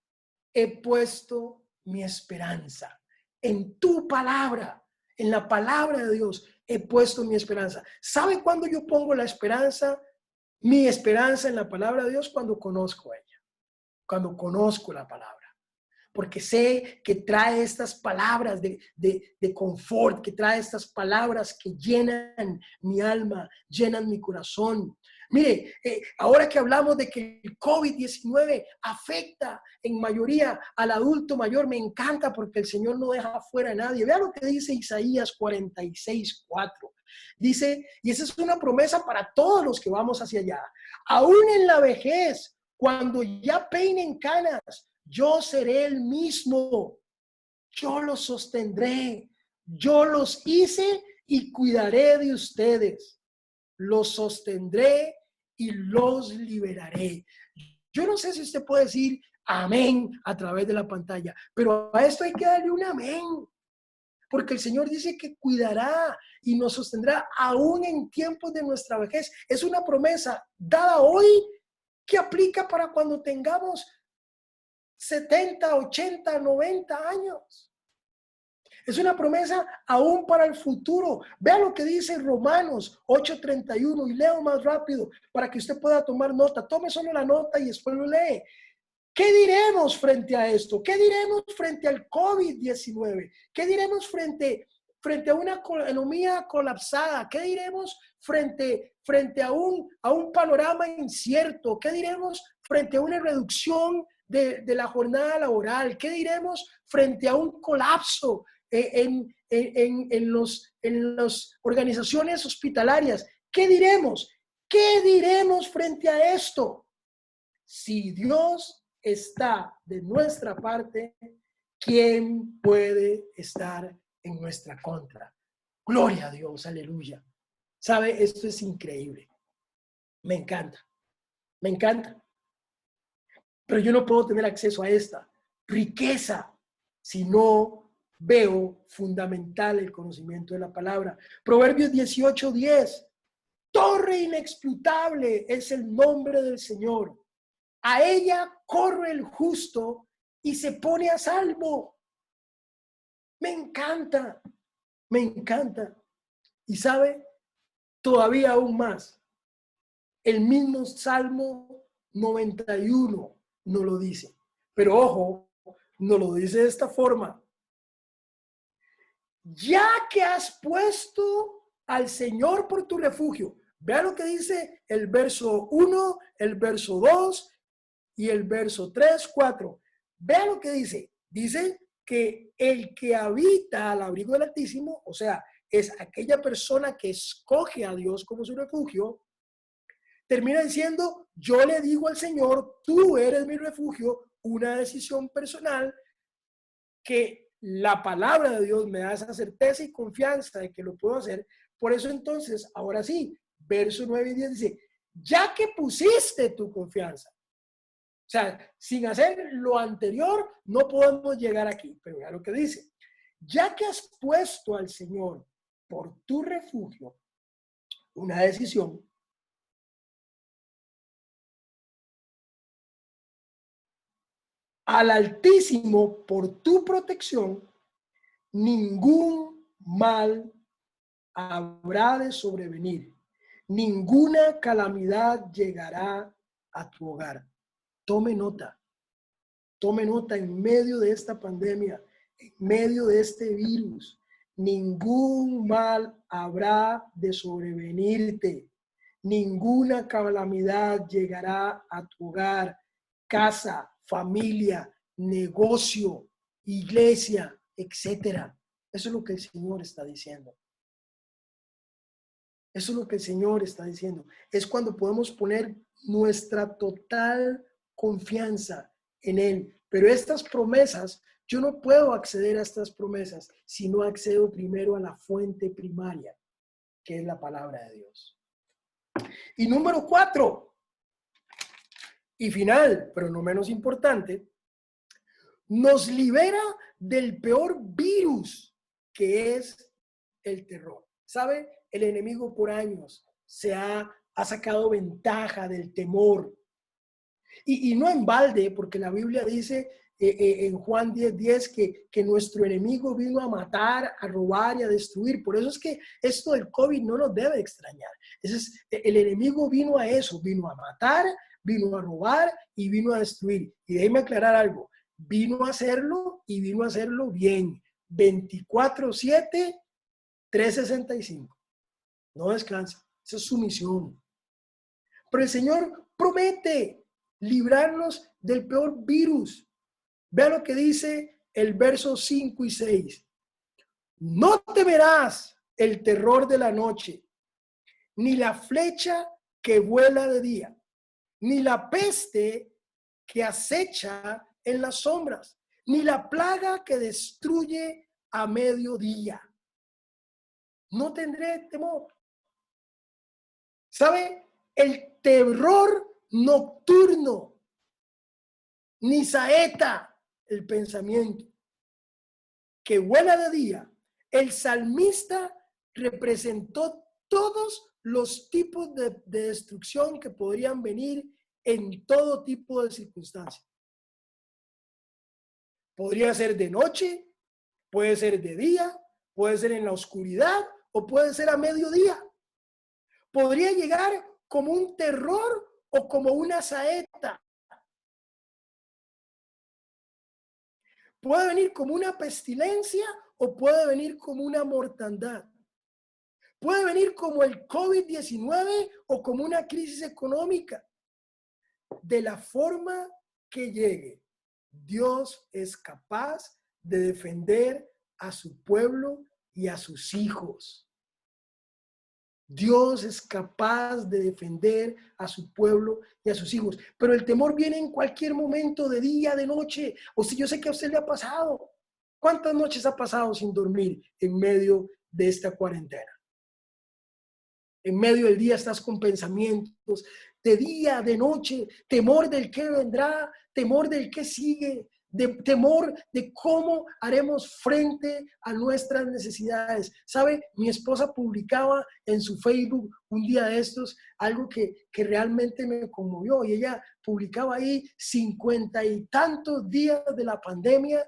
he puesto mi esperanza. En tu palabra, en la palabra de Dios, he puesto mi esperanza. ¿Sabe cuándo yo pongo la esperanza? Mi esperanza en la palabra de Dios, cuando conozco a ella, cuando conozco la palabra. Porque sé que trae estas palabras de confort, que trae estas palabras que llenan mi alma, llenan mi corazón. Mire, ahora que hablamos de que el COVID-19 afecta en mayoría al adulto mayor, me encanta porque el Señor no deja fuera a nadie. Vea lo que dice Isaías 46:4. Dice, y esa es una promesa para todos los que vamos hacia allá, aún en la vejez, cuando ya peinen canas, yo seré el mismo, yo los sostendré, yo los hice y cuidaré de ustedes, los sostendré y los liberaré. Yo no sé si usted puede decir amén a través de la pantalla, pero a esto hay que darle un amén, porque el Señor dice que cuidará y nos sostendrá aún en tiempos de nuestra vejez. Es una promesa dada hoy que aplica para cuando tengamos 70, 80, 90 años. Es una promesa aún para el futuro. Vea lo que dice Romanos 8:31 y leo más rápido para que usted pueda tomar nota. Tome solo la nota y después lo lee. ¿Qué diremos frente a esto? ¿Qué diremos frente al COVID-19? ¿Qué diremos frente a una economía colapsada? ¿Qué diremos frente a un panorama incierto? ¿Qué diremos frente a una reducción de la jornada laboral? ¿Qué diremos frente a un colapso en las organizaciones hospitalarias? ¿Qué diremos? ¿Qué diremos frente a esto? Si Dios está de nuestra parte, ¿quién puede estar en nuestra contra? Gloria a Dios, aleluya. ¿Sabe? Esto es increíble. Me encanta, me encanta. Pero yo no puedo tener acceso a esta riqueza si no veo fundamental el conocimiento de la palabra. Proverbios 18:10. Torre inexputable es el nombre del Señor. A ella corre el justo y se pone a salvo. Me encanta, me encanta. Y sabe, todavía aún más, el mismo Salmo 91 no lo dice. Pero ojo, no lo dice de esta forma. Ya que has puesto al Señor por tu refugio. Vea lo que dice el verso 1, el verso 2 y el verso 3, 4. Vea lo que dice. Dice que el que habita al abrigo del Altísimo, o sea, es aquella persona que escoge a Dios como su refugio, termina diciendo, yo le digo al Señor, tú eres mi refugio, una decisión personal que la palabra de Dios me da esa certeza y confianza de que lo puedo hacer. Por eso entonces, ahora sí, verso 9 y 10 dice, ya que pusiste tu confianza. O sea, sin hacer lo anterior, no podemos llegar aquí. Pero vea lo que dice. Ya que has puesto al Señor por tu refugio, una decisión, al Altísimo por tu protección, ningún mal habrá de sobrevenir, ninguna calamidad llegará a tu hogar. Tome nota en medio de esta pandemia, en medio de este virus, ningún mal habrá de sobrevenirte, ninguna calamidad llegará a tu hogar, casa, familia, negocio, iglesia, etcétera. Eso es lo que el Señor está diciendo. Eso es lo que el Señor está diciendo. Es cuando podemos poner nuestra total confianza en Él. Pero estas promesas, yo no puedo acceder a estas promesas si no accedo primero a la fuente primaria, que es la palabra de Dios. Y número 4, y final, pero no menos importante, nos libera del peor virus, que es el terror. ¿Sabe? El enemigo por años ha sacado ventaja del temor. Y no en balde, porque la Biblia dice en Juan 10:10 que nuestro enemigo vino a matar, a robar y a destruir. Por eso es que esto del COVID no nos debe extrañar. El enemigo vino a eso, vino a matar, vino a robar y vino a destruir. Y déjeme aclarar algo, vino a hacerlo y vino a hacerlo bien. 24/7, 365. No descansa. Esa es su misión. Pero el Señor promete librarnos del peor virus. Vea lo que dice el verso 5 y 6. No temerás el terror de la noche, ni la flecha que vuela de día, ni la peste que acecha en las sombras, ni la plaga que destruye a mediodía. No tendré temor. ¿Sabe? El terror nocturno, ni saeta el pensamiento, que vuela de día. El salmista representó todos los tipos de destrucción que podrían venir en todo tipo de circunstancias. Podría ser de noche, puede ser de día, puede ser en la oscuridad o puede ser a mediodía. Podría llegar como un terror o como una saeta. Puede venir como una pestilencia o puede venir como una mortandad. Puede venir como el COVID-19 o como una crisis económica. De la forma que llegue, Dios es capaz de defender a su pueblo y a sus hijos. Dios es capaz de defender a su pueblo y a sus hijos. Pero el temor viene en cualquier momento, de día, de noche. O si yo sé que a usted le ha pasado. ¿Cuántas noches ha pasado sin dormir en medio de esta cuarentena? En medio del día estás con pensamientos de día, de noche, temor del que vendrá, temor del que sigue, temor de cómo haremos frente a nuestras necesidades. ¿Sabe? Mi esposa publicaba en su Facebook un día de estos algo que realmente me conmovió y ella publicaba ahí 50 y tantos días de la pandemia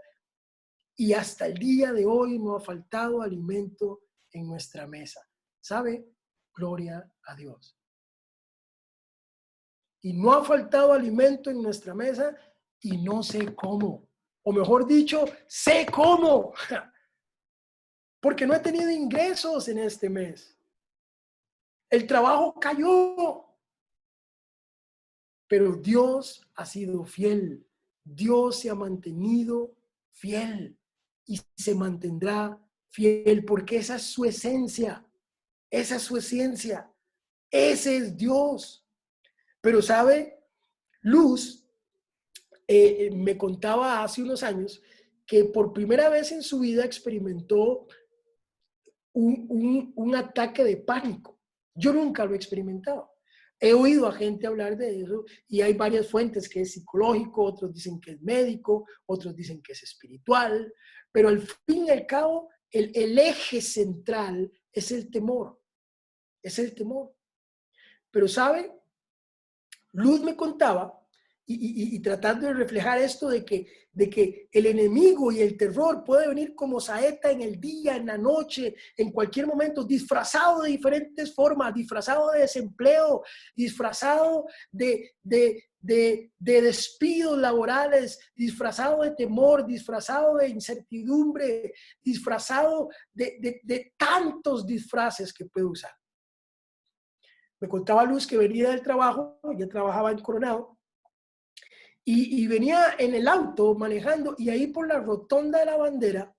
y hasta el día de hoy no ha faltado alimento en nuestra mesa. ¿Sabe? Gloria a Dios. Y no ha faltado alimento en nuestra mesa y no sé cómo. O mejor dicho, sé cómo. Porque no he tenido ingresos en este mes. El trabajo cayó. Pero Dios ha sido fiel. Dios se ha mantenido fiel y se mantendrá fiel porque esa es su esencia. Esa es su esencia. Ese es Dios. Pero ¿sabe? Luz me contaba hace unos años que por primera vez en su vida experimentó un ataque de pánico. Yo nunca lo he experimentado. He oído a gente hablar de eso y hay varias fuentes que es psicológico, otros dicen que es médico, otros dicen que es espiritual, pero al fin y al cabo el eje central es el temor. Es el temor. Pero ¿sabe? Luz me contaba y tratando de reflejar esto de que el enemigo y el terror puede venir como saeta en el día, en la noche, en cualquier momento, disfrazado de diferentes formas, disfrazado de desempleo, disfrazado de despidos laborales, disfrazado de temor, disfrazado de incertidumbre, disfrazado de tantos disfraces que puede usar. Me contaba Luz que venía del trabajo, ella trabajaba en Coronado, y venía en el auto manejando y ahí por la rotonda de la Bandera,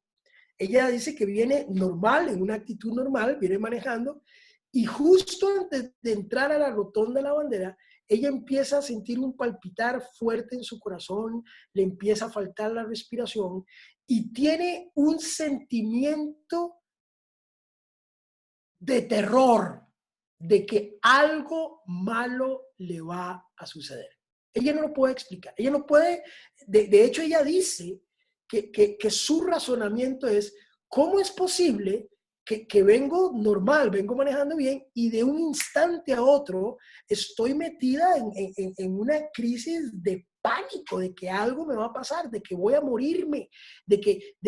ella dice que viene normal, en una actitud normal, viene manejando y justo antes de entrar a la rotonda de la Bandera, ella empieza a sentir un palpitar fuerte en su corazón, le empieza a faltar la respiración y tiene un sentimiento de terror, de que algo malo le va a suceder. Ella no lo puede explicar, ella no puede, de hecho ella dice que su razonamiento es, ¿cómo es posible que vengo normal, vengo manejando bien y de un instante a otro estoy metida en una crisis de pánico, de que algo me va a pasar, de que voy a morirme, de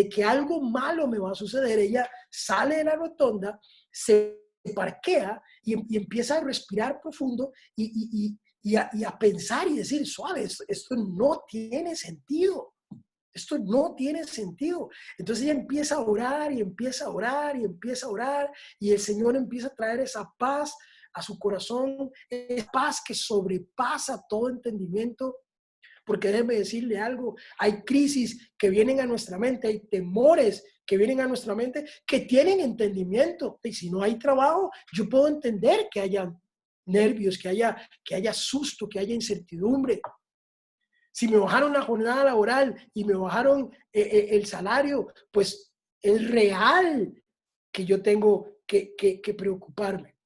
que algo malo me va a suceder? Ella sale de la rotonda, se parquea y empieza a respirar profundo y a pensar y decir, suave, esto no tiene sentido. Esto no tiene sentido. Entonces ella empieza a orar y empieza a orar y empieza a orar y el Señor empieza a traer esa paz a su corazón, esa paz que sobrepasa todo entendimiento. Porque déjeme decirle algo, hay crisis que vienen a nuestra mente, hay temores que vienen a nuestra mente que tienen entendimiento. Y si no hay trabajo, yo puedo entender que haya nervios, que haya susto, que haya incertidumbre. Si me bajaron la jornada laboral y me bajaron el salario, pues es real que yo tengo que preocuparme.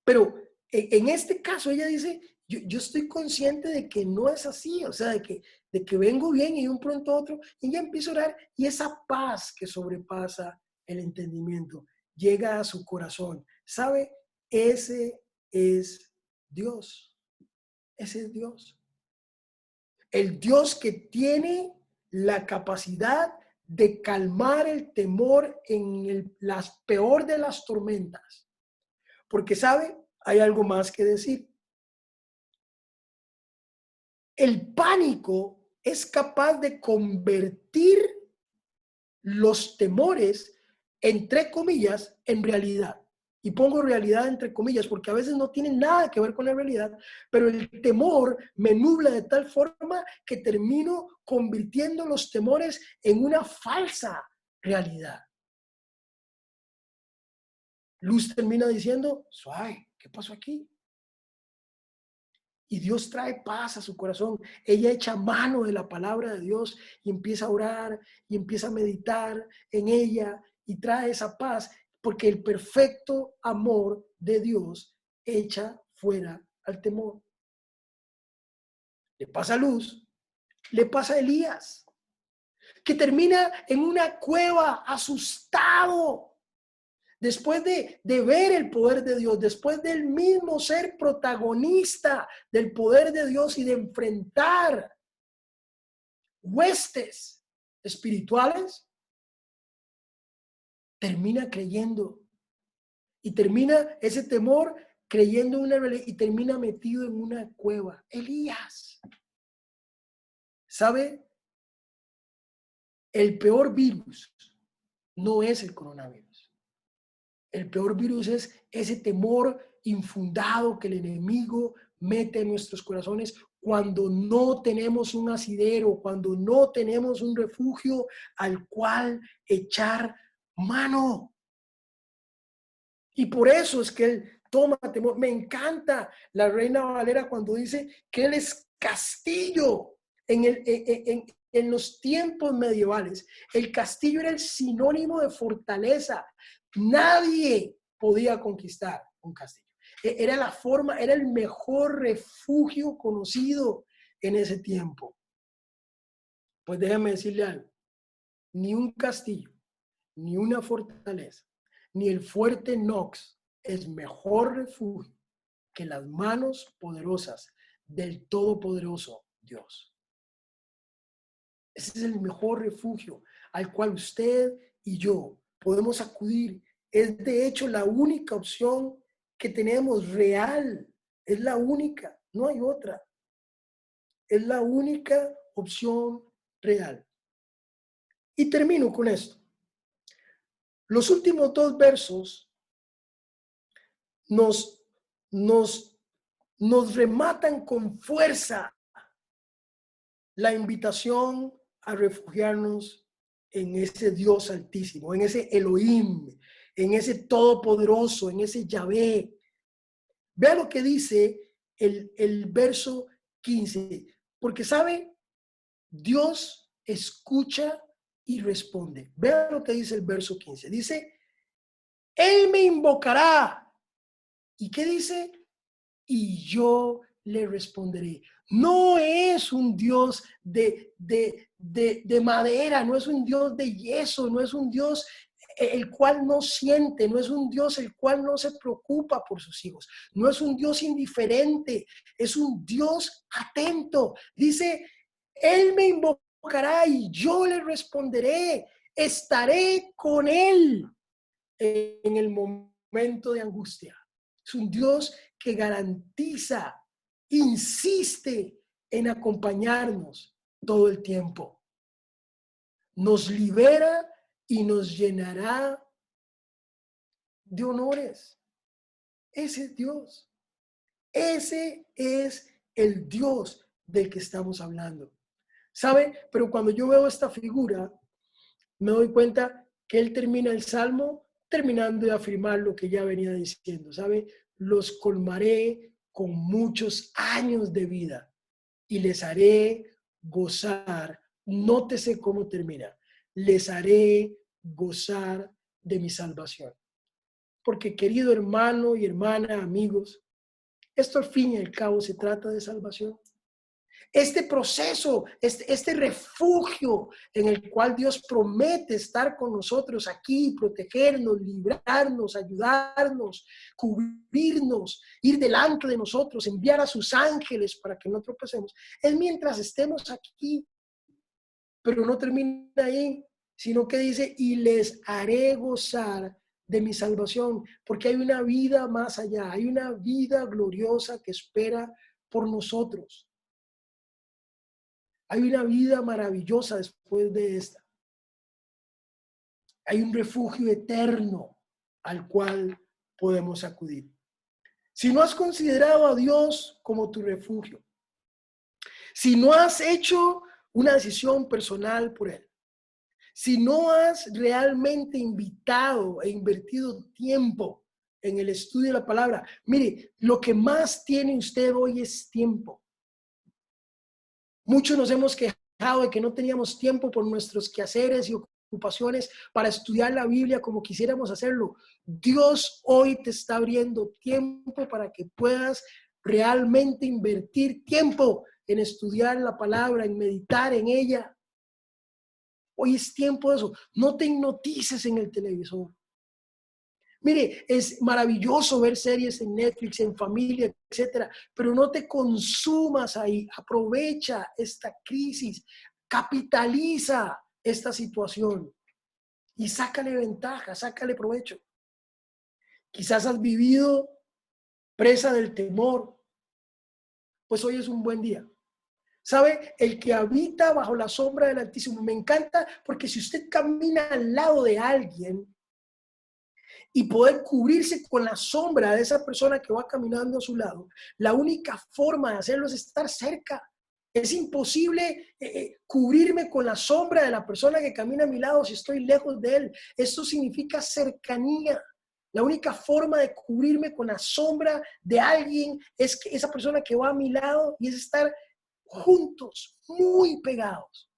Pero en este caso ella dice, yo estoy consciente de que no es así, o sea, de que vengo bien y de un pronto a otro, y ya empiezo a orar y esa paz que sobrepasa el entendimiento llega a su corazón. ¿Sabe? Ese es Dios. Ese es Dios. El Dios que tiene la capacidad de calmar el temor en la peor de las tormentas. Porque, ¿sabe? Hay algo más que decir. El pánico es capaz de convertir los temores, entre comillas, en realidad. Y pongo realidad entre comillas porque a veces no tiene nada que ver con la realidad, pero el temor me nubla de tal forma que termino convirtiendo los temores en una falsa realidad. Luz termina diciendo, suave, ¿qué pasó aquí? Y Dios trae paz a su corazón. Ella echa mano de la palabra de Dios y empieza a orar y empieza a meditar en ella y trae esa paz porque el perfecto amor de Dios echa fuera al temor. Le pasa a Luz, le pasa a Elías, que termina en una cueva asustado. Después de ver el poder de Dios, después del mismo ser protagonista del poder de Dios y de enfrentar huestes espirituales, termina creyendo y termina ese temor creyendo en una realidad y termina metido en una cueva. Elías, ¿sabe? El peor virus no es el coronavirus. El peor virus es ese temor infundado que el enemigo mete en nuestros corazones cuando no tenemos un asidero, cuando no tenemos un refugio al cual echar mano. Y por eso es que él toma temor. Me encanta la Reina Valera cuando dice que él es castillo en los tiempos medievales. El castillo era el sinónimo de fortaleza. Nadie podía conquistar un castillo. Era la forma, era el mejor refugio conocido en ese tiempo. Pues déjeme decirle algo. Ni un castillo, ni una fortaleza, ni el fuerte Knox es mejor refugio que las manos poderosas del Todopoderoso Dios. Ese es el mejor refugio al cual usted y yo podemos acudir. Es de hecho la única opción que tenemos real. Es la única, no hay otra. Es la única opción real. Y termino con esto. Los últimos dos versos nos rematan con fuerza la invitación a refugiarnos en ese Dios altísimo, en ese Elohim, en ese Todopoderoso, en ese Yahvé. Vea lo que dice el verso 15, porque sabe, Dios escucha y responde. Vea lo que dice el verso 15. Dice, Él me invocará. ¿Y qué dice? Y yo le responderé. No es un Dios de madera, no es un Dios de yeso, no es un Dios el cual no siente, no es un Dios el cual no se preocupa por sus hijos, no es un Dios indiferente, es un Dios atento. Dice, Él me invocará y yo le responderé, estaré con Él en el momento de angustia. Es un Dios que garantiza, insiste en acompañarnos todo el tiempo. Nos libera y nos llenará de honores. Ese es Dios. Ese es el Dios del que estamos hablando. ¿Sabe? Pero cuando yo veo esta figura, me doy cuenta que él termina el Salmo terminando de afirmar lo que ya venía diciendo. ¿Sabe? Los colmaré con muchos años de vida y les haré gozar. Nótese cómo termina. Les haré gozar de mi salvación. Porque, querido hermano y hermana, amigos, esto al fin y al cabo se trata de salvación. Este proceso, este refugio en el cual Dios promete estar con nosotros aquí, protegernos, librarnos, ayudarnos, cubrirnos, ir delante de nosotros, enviar a sus ángeles para que no tropecemos, es mientras estemos aquí. Pero no termina ahí, sino que dice, y les haré gozar de mi salvación, porque hay una vida más allá, hay una vida gloriosa que espera por nosotros. Hay una vida maravillosa después de esta. Hay un refugio eterno al cual podemos acudir. Si no has considerado a Dios como tu refugio, si no has hecho una decisión personal por Él, si no has realmente invitado e invertido tiempo en el estudio de la palabra, mire, lo que más tiene usted hoy es tiempo. Muchos nos hemos quejado de que no teníamos tiempo por nuestros quehaceres y ocupaciones para estudiar la Biblia como quisiéramos hacerlo. Dios hoy te está abriendo tiempo para que puedas realmente invertir tiempo en estudiar la palabra, en meditar en ella. Hoy es tiempo de eso. No te hipnotices en el televisor. Mire, es maravilloso ver series en Netflix, en familia, etcétera, pero no te consumas ahí. Aprovecha esta crisis, capitaliza esta situación y sácale ventaja, sácale provecho. Quizás has vivido presa del temor, pues hoy es un buen día. ¿Sabe? El que habita bajo la sombra del Altísimo. Me encanta porque si usted camina al lado de alguien, y poder cubrirse con la sombra de esa persona que va caminando a su lado, la única forma de hacerlo es estar cerca. Es imposible cubrirme con la sombra de la persona que camina a mi lado si estoy lejos de él. Esto significa cercanía. La única forma de cubrirme con la sombra de alguien es que esa persona que va a mi lado, y es estar juntos, muy pegados.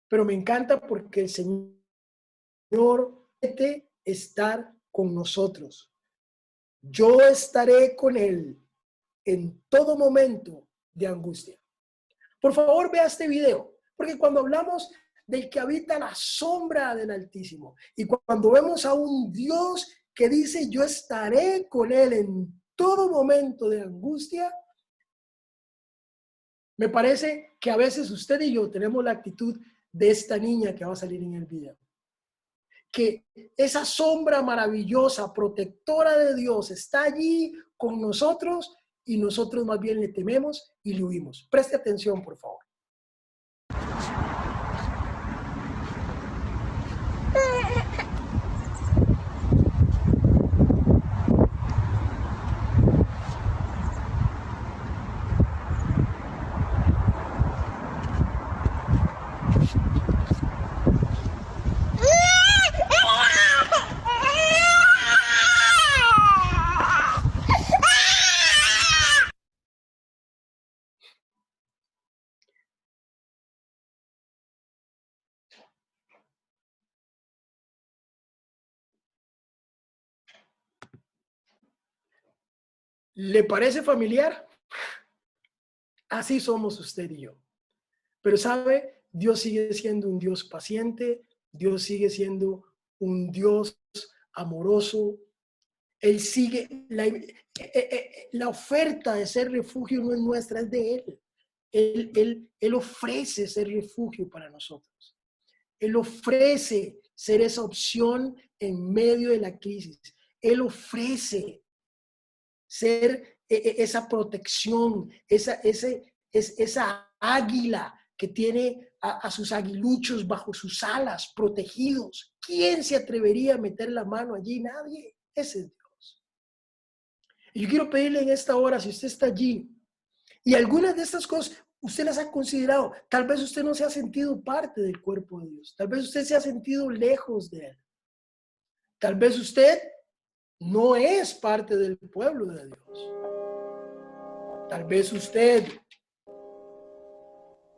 Pero me encanta porque el Señor promete estar con nosotros. Yo estaré con Él en todo momento de angustia. Por favor, vea este video, porque cuando hablamos del que habita la sombra del Altísimo y cuando vemos a un Dios que dice yo estaré con Él en todo momento de angustia, Me parece que a veces usted y yo tenemos la actitud de esta niña que va a salir en el video. Que esa sombra maravillosa, protectora de Dios, está allí con nosotros y nosotros más bien le tememos y le huimos. Preste atención, por favor. ¿Le parece familiar? Así somos usted y yo. Pero sabe, Dios sigue siendo un Dios paciente, Dios sigue siendo un Dios amoroso. Él sigue, la oferta de ser refugio no es nuestra, es de Él. Él ofrece ser refugio para nosotros. Él ofrece ser esa opción en medio de la crisis. Él ofrece ser esa protección, esa águila que tiene a sus aguiluchos bajo sus alas, protegidos. ¿Quién se atrevería a meter la mano allí? Nadie. Ese es Dios. Y yo quiero pedirle en esta hora, si usted está allí, y algunas de estas cosas usted las ha considerado, tal vez usted no se ha sentido parte del cuerpo de Dios, tal vez usted se ha sentido lejos de Él, tal vez usted no es parte del pueblo de Dios. Tal vez usted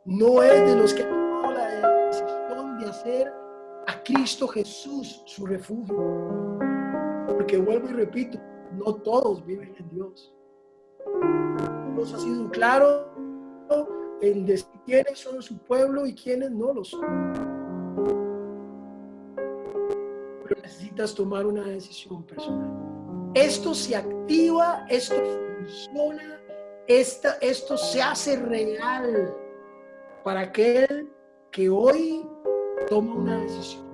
no es de los que han tomado la decisión de hacer a Cristo Jesús su refugio. Porque vuelvo y repito, no todos viven en Dios. Dios ha sido claro en decir quiénes son su pueblo y quiénes no lo son. Pero necesitas tomar una decisión personal. Esto se activa, esto funciona, esto se hace real para aquel que hoy toma una decisión.